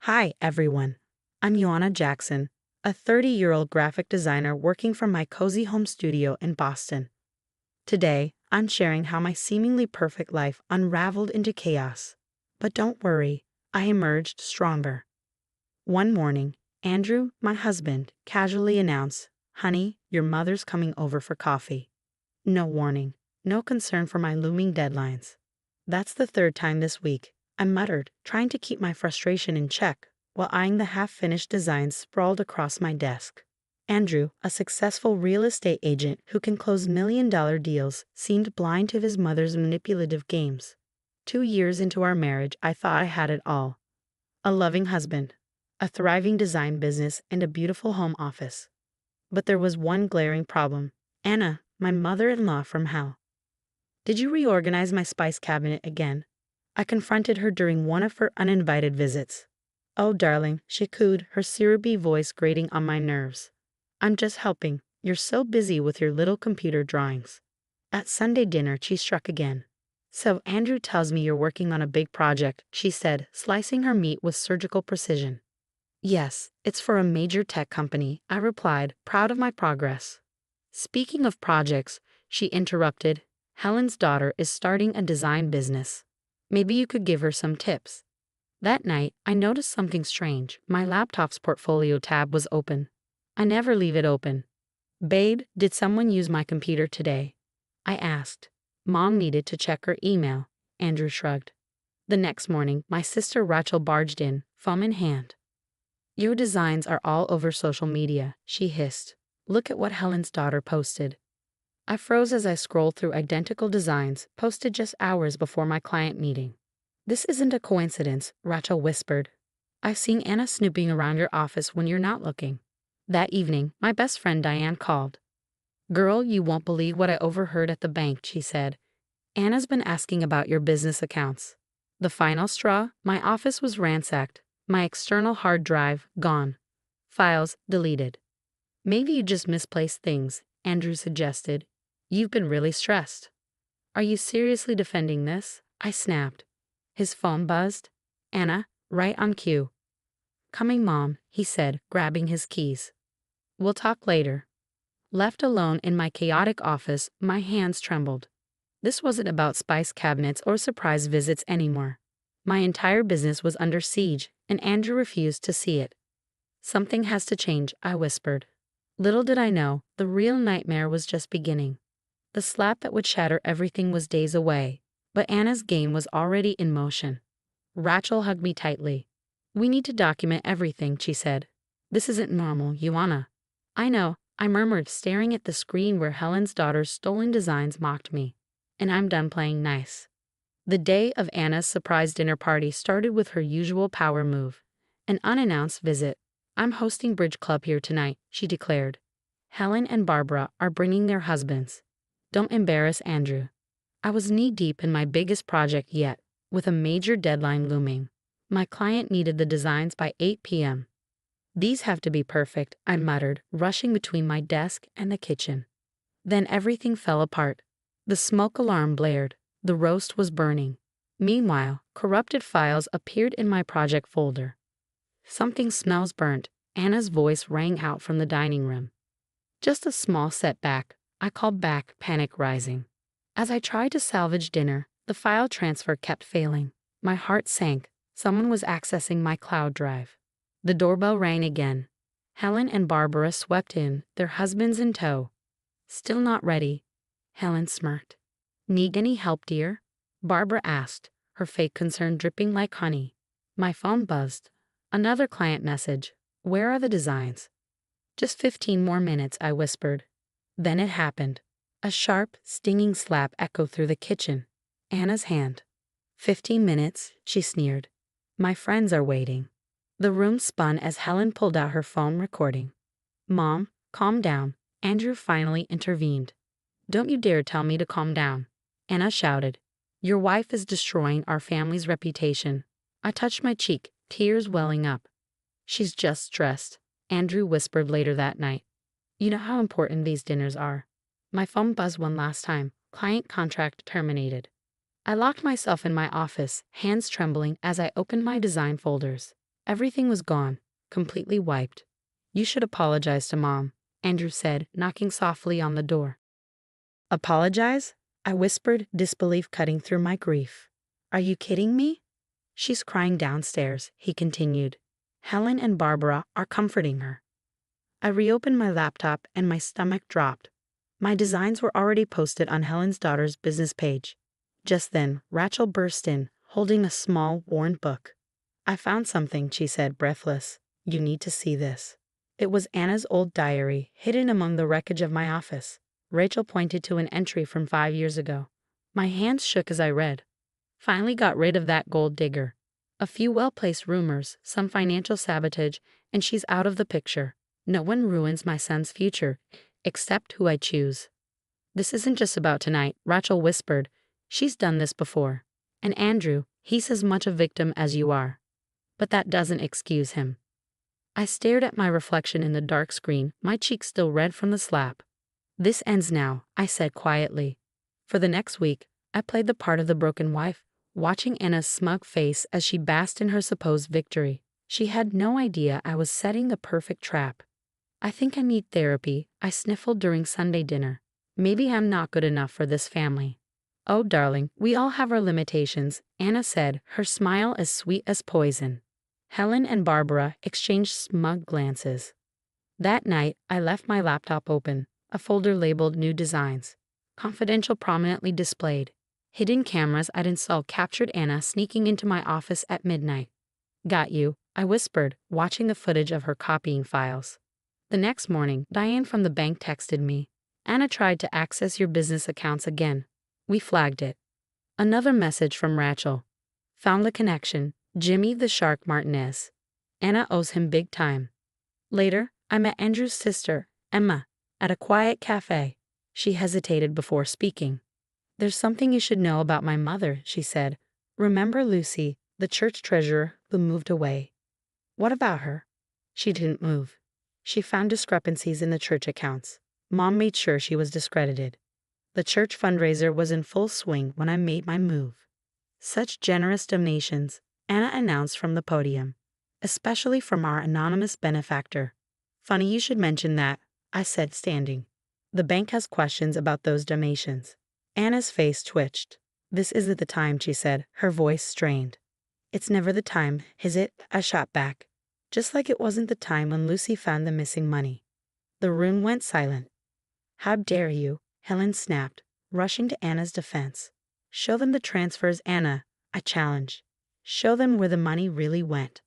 Hi, everyone. I'm Joanna Jackson, a 30-year-old graphic designer working from my cozy home studio in Boston. Today, I'm sharing how my seemingly perfect life unraveled into chaos. But don't worry, I emerged stronger. One morning, Andrew, my husband, casually announced, "Honey, your mother's coming over for coffee." No warning, no concern for my looming deadlines. "That's the third time this week," I muttered, trying to keep my frustration in check, while eyeing the half-finished designs sprawled across my desk. Andrew, a successful real estate agent who can close million-dollar deals, seemed blind to his mother's manipulative games. 2 years into our marriage, I thought I had it all. A loving husband, a thriving design business, and a beautiful home office. But there was one glaring problem. Anna, my mother-in-law from hell. "Did you reorganize my spice cabinet again?" I confronted her during one of her uninvited visits. "Oh, darling," she cooed, her syrupy voice grating on my nerves. "I'm just helping. You're so busy with your little computer drawings." At Sunday dinner, she struck again. "So Andrew tells me you're working on a big project," she said, slicing her meat with surgical precision. "Yes, it's for a major tech company," I replied, proud of my progress. "Speaking of projects," she interrupted, "Helen's daughter is starting a design business. Maybe you could give her some tips." That night, I noticed something strange. My laptop's portfolio tab was open. I never leave it open. "Babe, did someone use my computer today?" I asked. Mom needed to check her email. Andrew shrugged. The next morning, my sister Rachel barged in, phone in hand. "Your designs are all over social media," she hissed. "Look at what Helen's daughter posted." I froze as I scrolled through identical designs posted just hours before my client meeting. "This isn't a coincidence," Rachel whispered. "I've seen Anna snooping around your office when you're not looking." That evening, my best friend Diane called. "Girl, you won't believe what I overheard at the bank," she said. "Anna's been asking about your business accounts." The final straw, my office was ransacked, my external hard drive gone. Files deleted. "Maybe you just misplaced things," Andrew suggested. "You've been really stressed." "Are you seriously defending this?" I snapped. His phone buzzed. "Anna, right on cue." "Coming, Mom," he said, grabbing his keys. "We'll talk later." Left alone in my chaotic office, my hands trembled. This wasn't about spice cabinets or surprise visits anymore. My entire business was under siege, and Andrew refused to see it. "Something has to change," I whispered. Little did I know, the real nightmare was just beginning. The slap that would shatter everything was days away, but Anna's game was already in motion. Rachel hugged me tightly. "We need to document everything," she said. "This isn't normal, Joanna." "I know," I murmured, staring at the screen where Helen's daughter's stolen designs mocked me. "And I'm done playing nice." The day of Anna's surprise dinner party started with her usual power move. An unannounced visit. "I'm hosting bridge club here tonight," she declared. "Helen and Barbara are bringing their husbands. Don't embarrass Andrew." I was knee-deep in my biggest project yet, with a major deadline looming. My client needed the designs by 8 p.m. "These have to be perfect," I muttered, rushing between my desk and the kitchen. Then everything fell apart. The smoke alarm blared. The roast was burning. Meanwhile, corrupted files appeared in my project folder. "Something smells burnt," Anna's voice rang out from the dining room. "Just a small setback," I called back, panic rising. As I tried to salvage dinner, the file transfer kept failing. My heart sank. Someone was accessing my cloud drive. The doorbell rang again. Helen and Barbara swept in, their husbands in tow. "Still not ready." Helen smirked. "Need any help, dear?" Barbara asked, her fake concern dripping like honey. My phone buzzed. Another client message. "Where are the designs?" "Just 15 more minutes," I whispered. Then it happened. A sharp, stinging slap echoed through the kitchen. Anna's hand. "15 minutes," she sneered. "My friends are waiting." The room spun as Helen pulled out her phone recording. "Mom, calm down," Andrew finally intervened. "Don't you dare tell me to calm down," Anna shouted. "Your wife is destroying our family's reputation." I touched my cheek, tears welling up. "She's just stressed," Andrew whispered later that night. "You know how important these dinners are." My phone buzzed one last time. Client contract terminated. I locked myself in my office, hands trembling as I opened my design folders. Everything was gone, completely wiped. You should apologize to Mom, Andrew said, knocking softly on the door. Apologize? I whispered, disbelief cutting through my grief. Are you kidding me? She's crying downstairs, he continued. Helen and Barbara are comforting her. I reopened my laptop and my stomach dropped. My designs were already posted on Helen's daughter's business page. Just then, Rachel burst in, holding a small, worn book. I found something, she said, breathless. You need to see this. It was Anna's old diary, hidden among the wreckage of my office. Rachel pointed to an entry from 5 years ago. My hands shook as I read. Finally got rid of that gold digger. A few well-placed rumors, some financial sabotage, and she's out of the picture. No one ruins my son's future, except who I choose. This isn't just about tonight, Rachel whispered. She's done this before. And Andrew, he's as much a victim as you are. But that doesn't excuse him. I stared at my reflection in the dark screen, my cheeks still red from the slap. This ends now, I said quietly. For the next week, I played the part of the broken wife, watching Anna's smug face as she basked in her supposed victory. She had no idea I was setting the perfect trap. I think I need therapy, I sniffled during Sunday dinner. Maybe I'm not good enough for this family. Oh, darling, we all have our limitations, Anna said, her smile as sweet as poison. Helen and Barbara exchanged smug glances. That night, I left my laptop open, a folder labeled New Designs. Confidential prominently displayed. Hidden cameras I'd installed captured Anna sneaking into my office at midnight. Got you, I whispered, watching the footage of her copying files. The next morning, Diane from the bank texted me. Anna tried to access your business accounts again. We flagged it. Another message from Rachel. Found the connection. Jimmy the Shark Martinez. Anna owes him big time. Later, I met Andrew's sister, Emma, at a quiet cafe. She hesitated before speaking. There's something you should know about my mother, she said. Remember Lucy, the church treasurer who moved away? What about her? She didn't move. She found discrepancies in the church accounts. Mom made sure she was discredited. The church fundraiser was in full swing when I made my move. Such generous donations, Anna announced from the podium, especially from our anonymous benefactor. Funny you should mention that, I said, standing. The bank has questions about those donations. Anna's face twitched. This isn't the time, she said, her voice strained. It's never the time, is it? I shot back. Just like it wasn't the time when Lucy found the missing money. The room went silent. How dare you? Helen snapped, rushing to Anna's defense. Show them the transfers, Anna, I challenged. Show them where the money really went.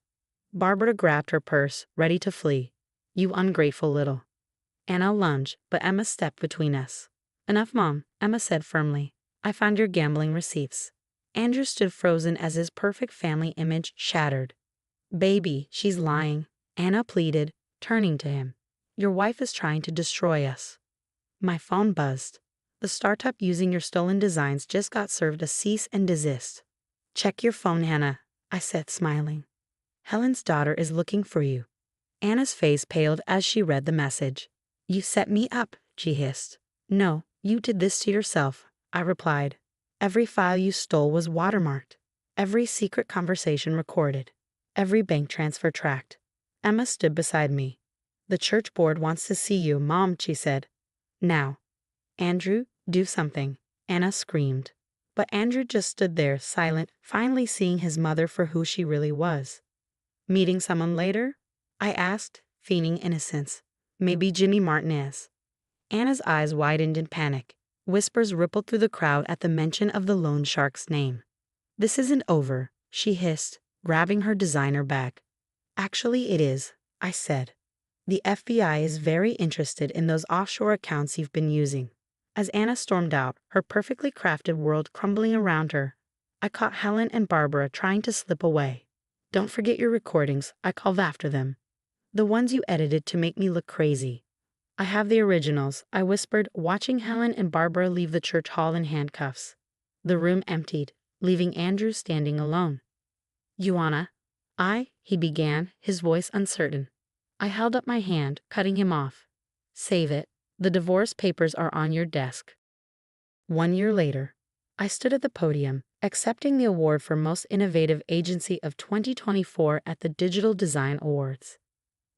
Barbara grabbed her purse, ready to flee. You ungrateful little. Anna lunged, but Emma stepped between us. Enough, Mom, Emma said firmly. I found your gambling receipts. Andrew stood frozen as his perfect family image shattered. Baby, she's lying, Anna pleaded, turning to him. Your wife is trying to destroy us. My phone buzzed. The startup using your stolen designs just got served a cease and desist. Check your phone, Anna, I said, smiling. Helen's daughter is looking for you. Anna's face paled as she read the message. You set me up, she hissed. No, you did this to yourself, I replied. Every file you stole was watermarked. Every secret conversation recorded. Every bank transfer tracked. Emma stood beside me. The church board wants to see you, Mom, she said. Now. Andrew, do something, Anna screamed. But Andrew just stood there, silent, finally seeing his mother for who she really was. Meeting someone later? I asked, feigning innocence. Maybe Jimmy Martinez. Anna's eyes widened in panic. Whispers rippled through the crowd at the mention of the loan shark's name. This isn't over, she hissed, grabbing her designer bag. Actually, it is, I said. The FBI is very interested in those offshore accounts you've been using. As Anna stormed out, her perfectly crafted world crumbling around her, I caught Helen and Barbara trying to slip away. Don't forget your recordings, I called after them. The ones you edited to make me look crazy. I have the originals, I whispered, watching Helen and Barbara leave the church hall in handcuffs. The room emptied, leaving Andrew standing alone. Ioana, he began, his voice uncertain. I held up my hand, cutting him off. Save it. The divorce papers are on your desk. 1 year later. I stood at the podium, accepting the award for Most Innovative Agency of 2024 at the Digital Design Awards.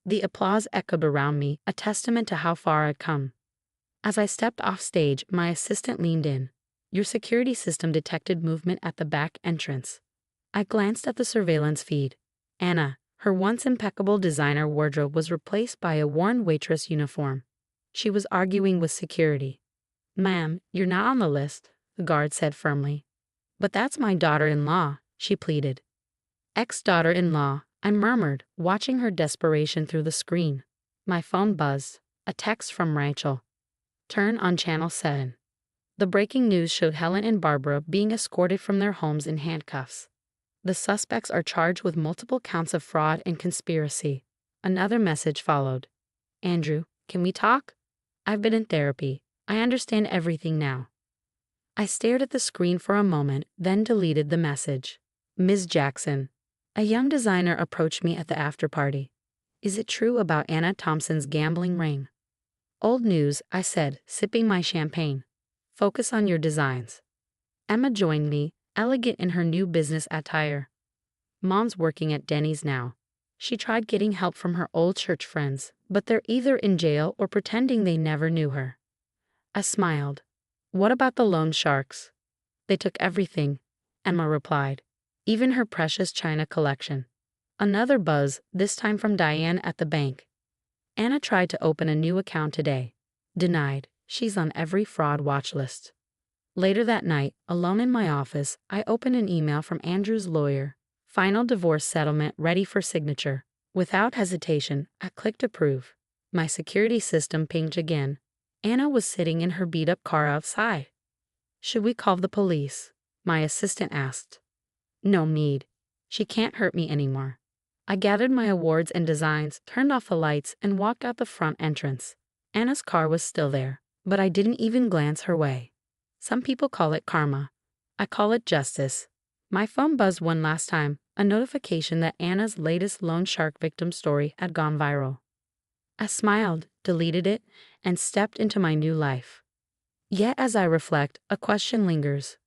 The applause echoed around me, a testament to how far I'd come. As I stepped off stage, my assistant leaned in. Your security system detected movement at the back entrance. I glanced at the surveillance feed. Anna, her once impeccable designer wardrobe was replaced by a worn waitress uniform. She was arguing with security. Ma'am, you're not on the list, the guard said firmly. But that's my daughter-in-law, she pleaded. Ex-daughter-in-law, I murmured, watching her desperation through the screen. My phone buzzed. A text from Rachel. Turn on Channel 7. The breaking news showed Helen and Barbara being escorted from their homes in handcuffs. The suspects are charged with multiple counts of fraud and conspiracy. Another message followed. Andrew, can we talk? I've been in therapy. I understand everything now. I stared at the screen for a moment, then deleted the message. Ms. Jackson. A young designer approached me at the after-party. Is it true about Anna Thompson's gambling ring? Old news, I said, sipping my champagne. Focus on your designs. Emma joined me, elegant in her new business attire. Mom's working at Denny's now. She tried getting help from her old church friends, but they're either in jail or pretending they never knew her. I smiled. What about the loan sharks? They took everything, Emma replied, even her precious china collection. Another buzz, this time from Diane at the bank. Anna tried to open a new account today. Denied. She's on every fraud watch list. Later that night, alone in my office, I opened an email from Andrew's lawyer. Final divorce settlement ready for signature. Without hesitation, I clicked approve. My security system pinged again. Anna was sitting in her beat-up car outside. Should we call the police? My assistant asked. No need. She can't hurt me anymore. I gathered my awards and designs, turned off the lights, and walked out the front entrance. Anna's car was still there, but I didn't even glance her way. Some people call it karma. I call it justice. My phone buzzed one last time, a notification that Anna's latest loan shark victim story had gone viral. I smiled, deleted it, and stepped into my new life. Yet as I reflect, a question lingers.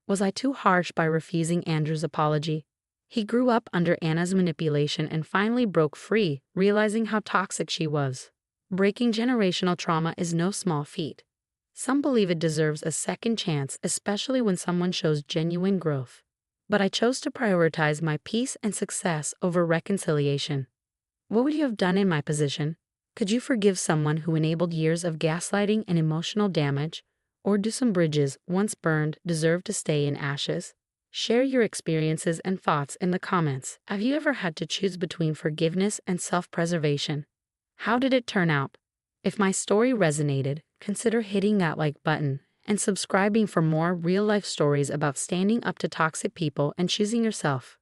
Was I too harsh by refusing Andrew's apology? He grew up under Anna's manipulation and finally broke free, realizing how toxic she was. Breaking generational trauma is no small feat. Some believe it deserves a second chance, especially when someone shows genuine growth. But I chose to prioritize my peace and success over reconciliation. What would you have done in my position? Could you forgive someone who enabled years of gaslighting and emotional damage? Or do some bridges, once burned, deserve to stay in ashes? Share your experiences and thoughts in the comments. Have you ever had to choose between forgiveness and self-preservation? How did it turn out? If my story resonated, consider hitting that like button and subscribing for more real-life stories about standing up to toxic people and choosing yourself.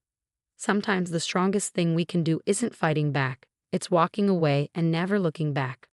Sometimes the strongest thing we can do isn't fighting back, it's walking away and never looking back.